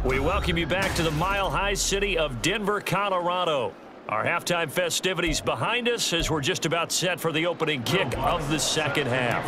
We welcome you back to the mile-high city of Denver, Colorado. Our halftime festivities behind us as we're just about set for the opening kick of the second half.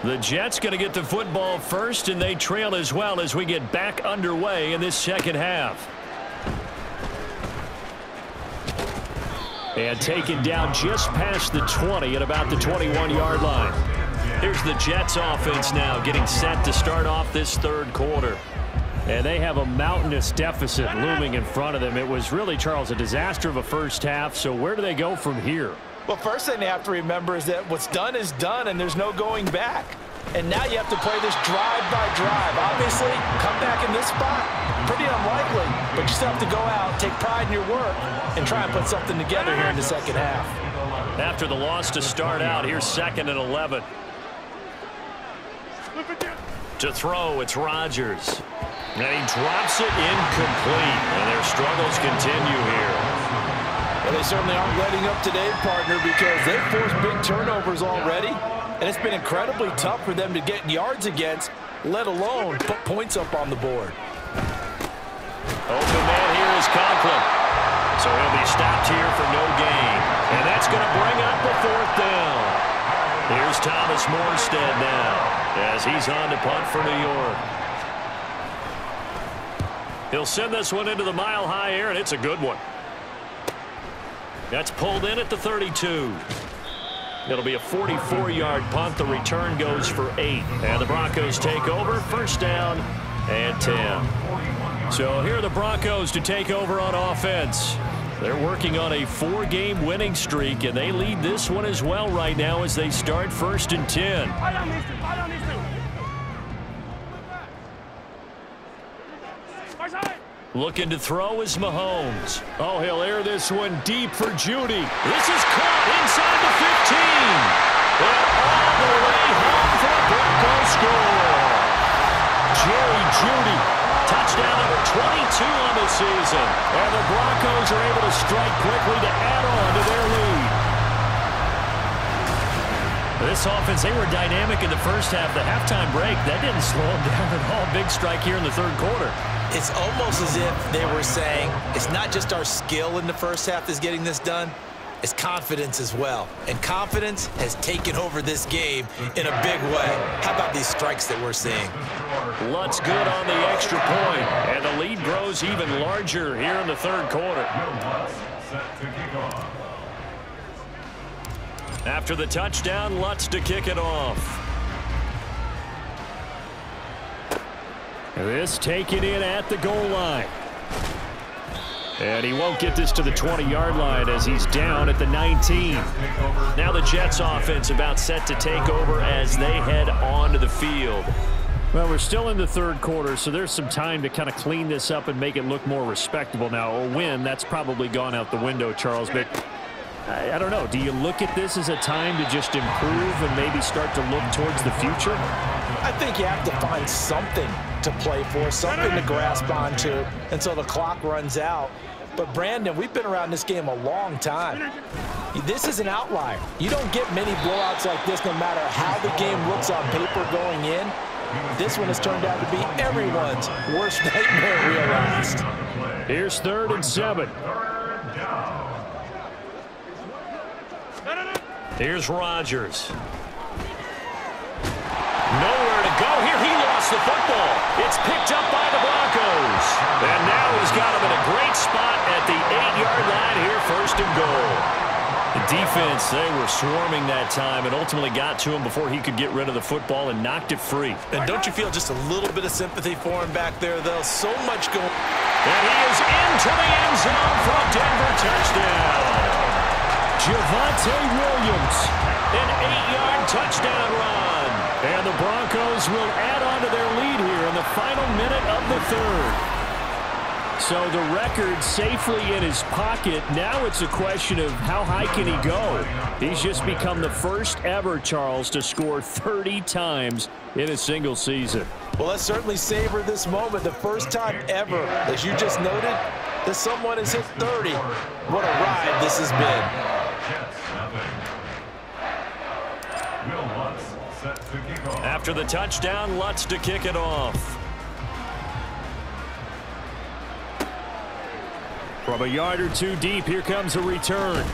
The Jets going to get the football first, and they trail as well as we get back underway in this second half. And taken down just past the 20 at about the 21-yard line. Here's the Jets offense now getting set to start off this third quarter. And they have a mountainous deficit looming in front of them. It was really, Charles, a disaster of a first half. So where do they go from here? Well, first thing they have to remember is that what's done is done, and there's no going back. And now you have to play this drive by drive. Obviously, come back in this spot, pretty unlikely. But you still have to go out, take pride in your work, and try and put something together here in the second half. After the loss to start out, here's 2nd and 11. To throw, it's Rodgers. And he drops it incomplete. And their struggles continue here. Well, they certainly aren't letting up today, partner, because they've forced big turnovers already. And it's been incredibly tough for them to get yards against, let alone put points up on the board. Open man here is Conklin. So he'll be stopped here for no gain. And that's going to bring up the 4th down. Here's Thomas Morstead now as he's on to punt for New York. He'll send this one into the mile-high air, and it's a good one. That's pulled in at the 32. It'll be a 44-yard punt. The return goes for 8. And the Broncos take over. 1st down and 10. So here are the Broncos to take over on offense. They're working on a 4-game winning streak, and they lead this one as well right now as they start 1st and 10. Looking to throw is Mahomes. Oh, he'll air this one deep for Judy. This is caught inside the 15. And all the way home for a Broncos score. Jerry Judy, touchdown number 22 on the season. And the Broncos are able to strike quickly to add on to their lead. This offense, they were dynamic in the first half. The halftime break, that didn't slow them down at all. Big strike here in the third quarter. It's almost as if they were saying, it's not just our skill in the first half that's getting this done, it's confidence as well. And confidence has taken over this game in a big way. How about these strikes that we're seeing? Lutz good on the extra point, and the lead grows even larger here in the third quarter. After the touchdown, Lutz to kick it off. This taken in at the goal line. And he won't get this to the 20-yard line as he's down at the 19. Now the Jets offense about set to take over as they head onto the field. Well, we're still in the third quarter, so there's some time to kind of clean this up and make it look more respectable. Now, a win, that's probably gone out the window, Charles, but I don't know. Do you look at this as a time to just improve and maybe start to look towards the future? I think you have to find something to play for, something to grasp onto until the clock runs out. But, Brandon, we've been around this game a long time. This is an outlier. You don't get many blowouts like this no matter how the game looks on paper going in. This one has turned out to be everyone's worst nightmare realized. Here's 3rd and 7. Here's Rodgers. Nowhere to go here. He lost the football. It's picked up by the Broncos. And now he's got him in a great spot at the 8-yard line here, 1st and goal. The defense, they were swarming that time and ultimately got to him before he could get rid of the football and knocked it free. And don't you feel just a little bit of sympathy for him back there, though? So much going. And he is into the end zone for a Denver touchdown. Javonte Williams, an 8-yard touchdown run. And the Broncos will add on to their lead here in the final minute of the third. So the record safely in his pocket. Now it's a question of how high can he go. He's just become the first ever, Charles, to score 30 times in a single season. Well, let's certainly savor this moment. The first time ever, as you just noted, that someone has hit 30. What a ride this has been. After the touchdown, Lutz to kick it off. From a yard or two deep, here comes a return.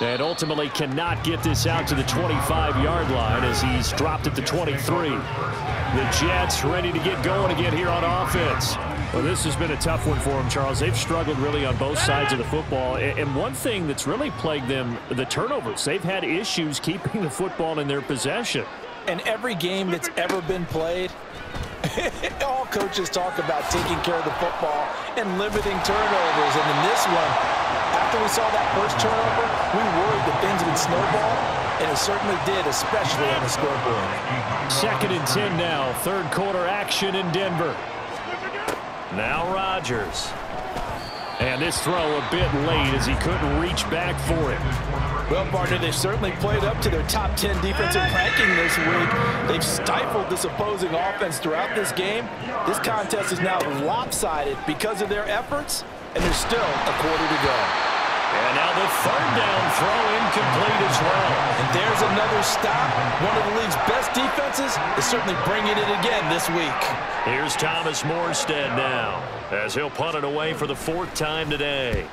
And ultimately cannot get this out to the 25-yard line as he's dropped at the 23. The Jets ready to get going again here on offense. Well, this has been a tough one for them, Charles. They've struggled really on both sides of the football. And one thing that's really plagued them, the turnovers. They've had issues keeping the football in their possession. And every game that's ever been played, all coaches talk about taking care of the football and limiting turnovers. And in this one, after we saw that first turnover, we worried that things would snowball, and it certainly did, especially on the scoreboard. 2nd and 10 now, third quarter action in Denver. Now Rodgers. And this throw a bit late as he couldn't reach back for it. Well, partner, they've certainly played up to their top 10 defensive ranking this week. They've stifled this opposing offense throughout this game. This contest is now lopsided because of their efforts, and there's still a quarter to go. And now the third down throw incomplete as well. And there's another stop. One of the league's best defenses is certainly bringing it again this week. Here's Thomas Morstead now as he'll punt it away for the 4th time today.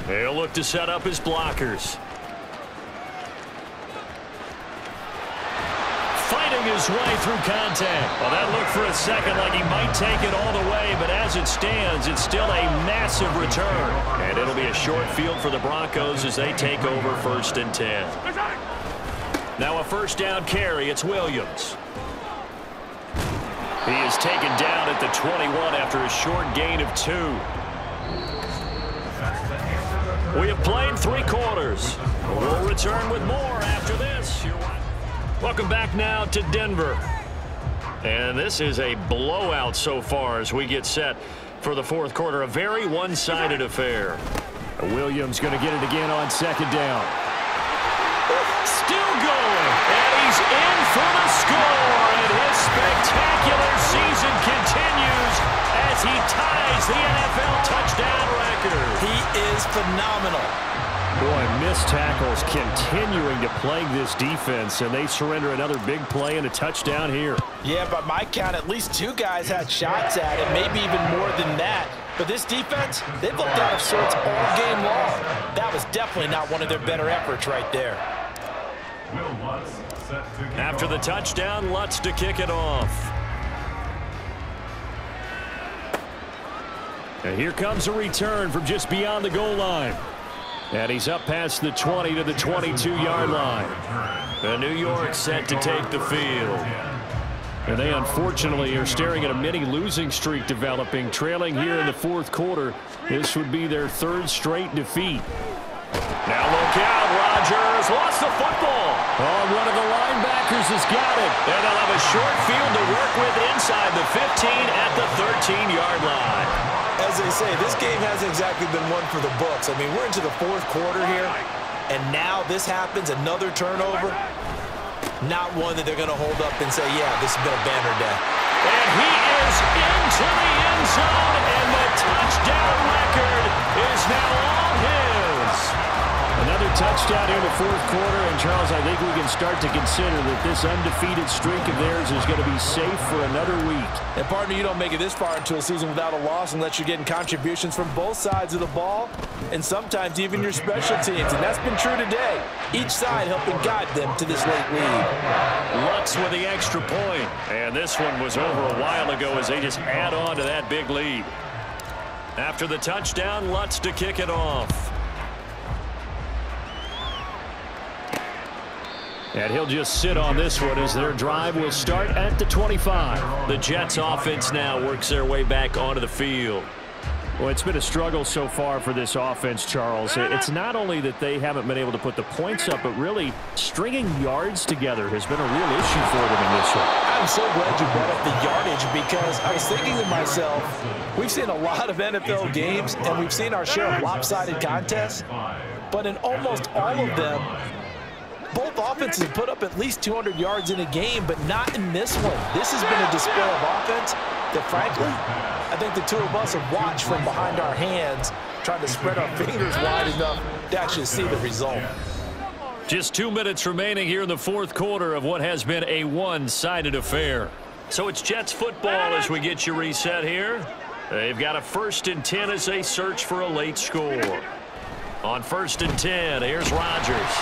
He'll look to set up his blockers. Fighting his way through contact. Well, that looked for a second like he might take it all the way, but as it stands, it's still a massive return. And it'll be a short field for the Broncos as they take over 1st and 10. Now a first down carry. It's Williams. He is taken down at the 21 after a short gain of 2. We have played 3 quarters. We'll return with more after this. Welcome back now to Denver. And this is a blowout so far as we get set for the 4th quarter. A very one-sided affair. Williams going to get it again on 2nd down. Still going. And he's in for the score. And his spectacular season continues as he ties the NFL touchdown record. He is phenomenal. Boy, missed tackles continuing to plague this defense, and they surrender another big play and a touchdown here. Yeah, by my count, at least 2 guys had shots at it, maybe even more than that. But this defense, they've looked out of sorts all game long. That was definitely not one of their better efforts right there. After the touchdown, Lutz to kick it off. And here comes a return from just beyond the goal line. And he's up past the 20 to the 22-yard line. And New York set to take the field. And they unfortunately are staring at a mini losing streak developing, trailing here in the 4th quarter. This would be their 3rd straight defeat. Now look out, Rodgers lost the football. Oh, one of the linebackers has got it. And they'll have a short field to work with inside the 15 at the 13-yard line. As they say, this game hasn't exactly been one for the books. I mean, we're into the 4th quarter here, and now this happens, another turnover. Not one that they're going to hold up and say, yeah, this has been a banner day. And he is into the end zone, and the touchdown record is now all his. Another touchdown here in the 4th quarter, and Charles, I think we can start to consider that this undefeated streak of theirs is going to be safe for another week. And partner, you don't make it this far into a season without a loss unless you're getting contributions from both sides of the ball, and sometimes even your special teams, and that's been true today. Each side helping guide them to this late lead. Lutz with the extra point, and this one was over a while ago as they just add on to that big lead. After the touchdown, Lutz to kick it off. And he'll just sit on this one as their drive will start at the 25. The Jets offense now works their way back onto the field. Well, it's been a struggle so far for this offense, Charles. It's not only that they haven't been able to put the points up, but really stringing yards together has been a real issue for them in this one. I'm so glad you brought up the yardage because I was thinking to myself, we've seen a lot of NFL games and we've seen our share of lopsided contests, but in almost all of them, both offenses put up at least 200 yards in a game, but not in this one. This has been a display of offense that, frankly, I think the two of us have watched from behind our hands trying to spread our fingers wide enough to actually see the result. Just 2 minutes remaining here in the fourth quarter of what has been a one-sided affair. So it's Jets football as we get you reset here. They've got a 1st and 10 as they search for a late score. On 1st and 10, here's Rodgers.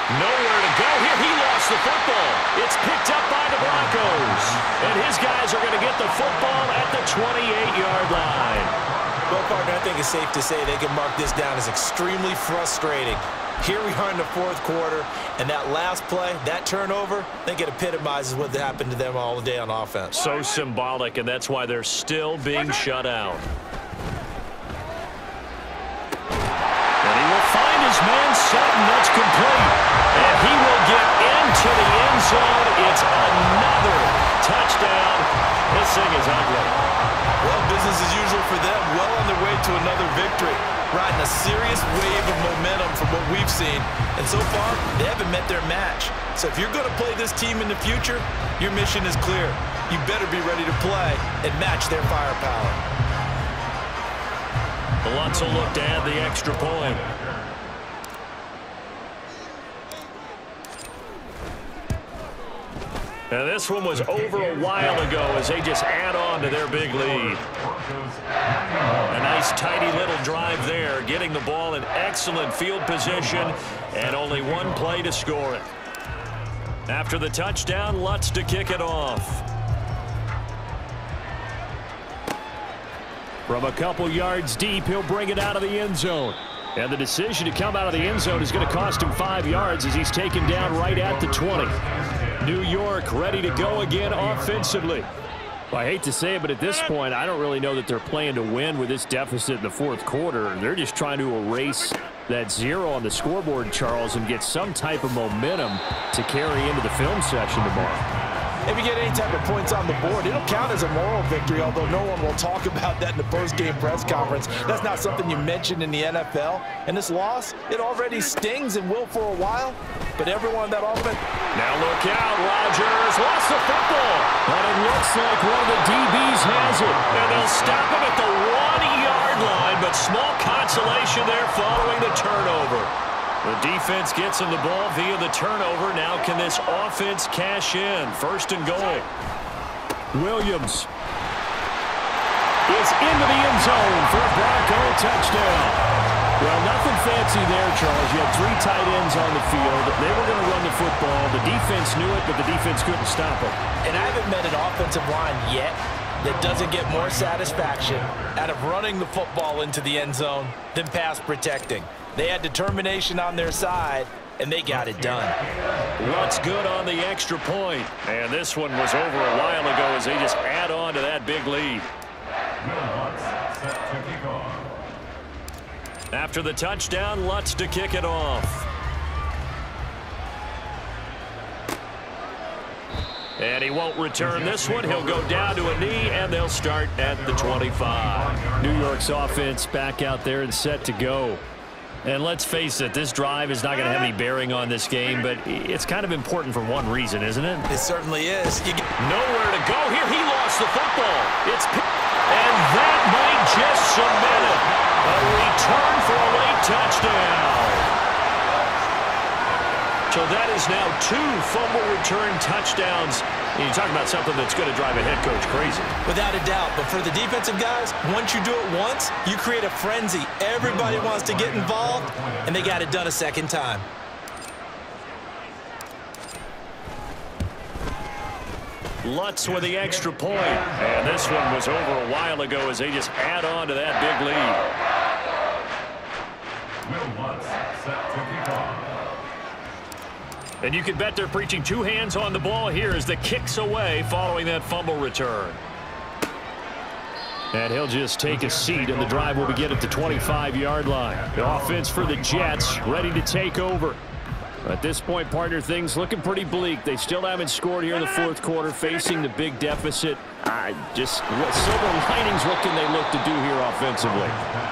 Nowhere to go here. He lost the football. It's picked up by the Broncos. And his guys are going to get the football at the 28-yard line. Well, partner, I think it's safe to say they can mark this down as extremely frustrating. Here we are in the fourth quarter, and that last play, that turnover, I think it epitomizes what happened to them all day on offense. So symbolic, and that's why they're still being shut out. And he will find his man Sutton. That's complete. And he will get into the end zone. It's another touchdown. This thing is ugly. Well, business as usual for them. Well on their way to another victory. Riding a serious wave of momentum from what we've seen. And so far, they haven't met their match. So if you're going to play this team in the future, your mission is clear. You better be ready to play and match their firepower. Lutz will look to add the extra point. Now this one was over a while ago as they just add on to their big lead. A nice tidy little drive there, getting the ball in excellent field position and only one play to score it. After the touchdown, Lutz to kick it off. From a couple yards deep, he'll bring it out of the end zone. And the decision to come out of the end zone is going to cost him 5 yards as he's taken down right at the 20. New York ready to go again offensively. Well, I hate to say it, but at this point, I don't really know that they're playing to win with this deficit in the fourth quarter. They're just trying to erase that 0 on the scoreboard, Charles, and get some type of momentum to carry into the film session tomorrow. If you get any type of points on the board, it'll count as a moral victory, although no one will talk about that in the post-game press conference. That's not something you mentioned in the NFL. And this loss, it already stings and will for a while, but everyone in that offense... Now look out, Rodgers lost the football. And it looks like one of the DBs has it. And they'll stop him at the 1-yard line, but small consolation there following the turnover. The defense gets him the ball via the turnover. Now can this offense cash in? 1st and goal. Williams is into the end zone for a Bronco touchdown. Well, nothing fancy there, Charles. You had 3 tight ends on the field. They were going to run the football. The defense knew it, but the defense couldn't stop them. And I haven't met an offensive line yet that doesn't get more satisfaction out of running the football into the end zone than pass protecting. They had determination on their side, and they got it done. Lutz good on the extra point. And this one was over a while ago as they just add on to that big lead. After the touchdown, Lutz to kick it off. And he won't return this one. He'll go down to a knee, and they'll start at the 25. New York's offense back out there and set to go. And let's face it, this drive is not going to have any bearing on this game, but it's kind of important for one reason, isn't it? It certainly is. Nowhere to go here. He lost the football. And that might just cement it. A return for a late touchdown. So that is now 2 fumble return touchdowns. You talk about something that's going to drive a head coach crazy. Without a doubt. But for the defensive guys, once you do it once, you create a frenzy. Everybody wants to get involved, and they got it done a second time. Lutz with the extra point. And this one was over a while ago as they just add on to that big lead. And you can bet they're preaching 2 hands on the ball here as the kick's away following that fumble return. And he'll just take a seat, and the drive will begin at the 25-yard line. The offense for the Jets ready to take over. At this point, partner, things looking pretty bleak. They still haven't scored here in the fourth quarter, facing the big deficit. Just silver linings, what can they look to do here offensively?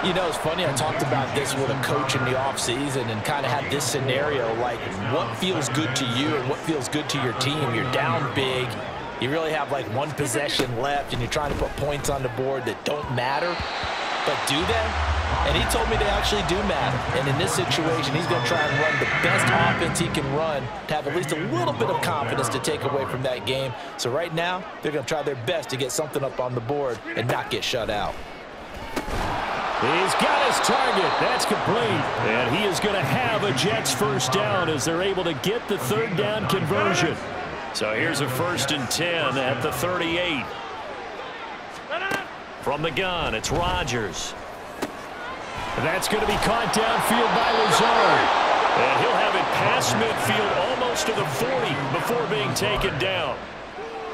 You know, it's funny, I talked about this with a coach in the offseason and kind of had this scenario, like what feels good to you and what feels good to your team. You're down big. You really have like 1 possession left, and you're trying to put points on the board that don't matter. But do they? And he told me they actually do matter. And in this situation, he's going to try and run the best offense he can run to have at least a little bit of confidence to take away from that game. So right now, they're going to try their best to get something up on the board and not get shut out. He's got his target. That's complete. And he is going to have a Jets first down as they're able to get the third down conversion. So here's a 1st and 10 at the 38. From the gun, it's Rodgers. That's going to be caught downfield by Lazard. And he'll have it past midfield almost to the 40 before being taken down.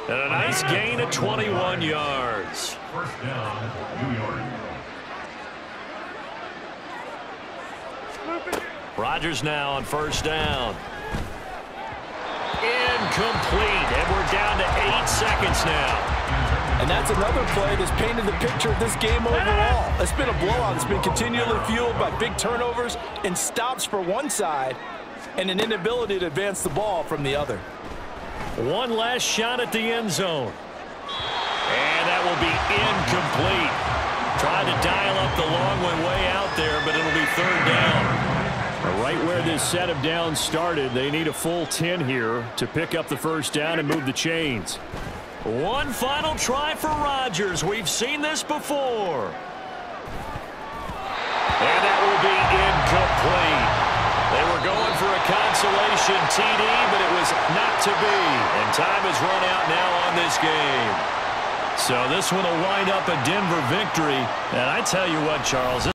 And a nice gain of 21 yards. First down, New York. Rodgers now on 1st down. Incomplete. And we're down to 8 seconds now. And that's another play that's painted the picture of this game overall. It's been a blowout. It's been continually fueled by big turnovers and stops for one side and an inability to advance the ball from the other. One last shot at the end zone. And that will be incomplete. Trying to dial up the long way out there, but it'll be 3rd down. Right where this set of downs started, they need a full 10 here to pick up the first down and move the chains. One final try for Rodgers. We've seen this before. And that will be incomplete. They were going for a consolation TD, but it was not to be. And time has run out now on this game. So this one will wind up a Denver victory. And I tell you what, Charles,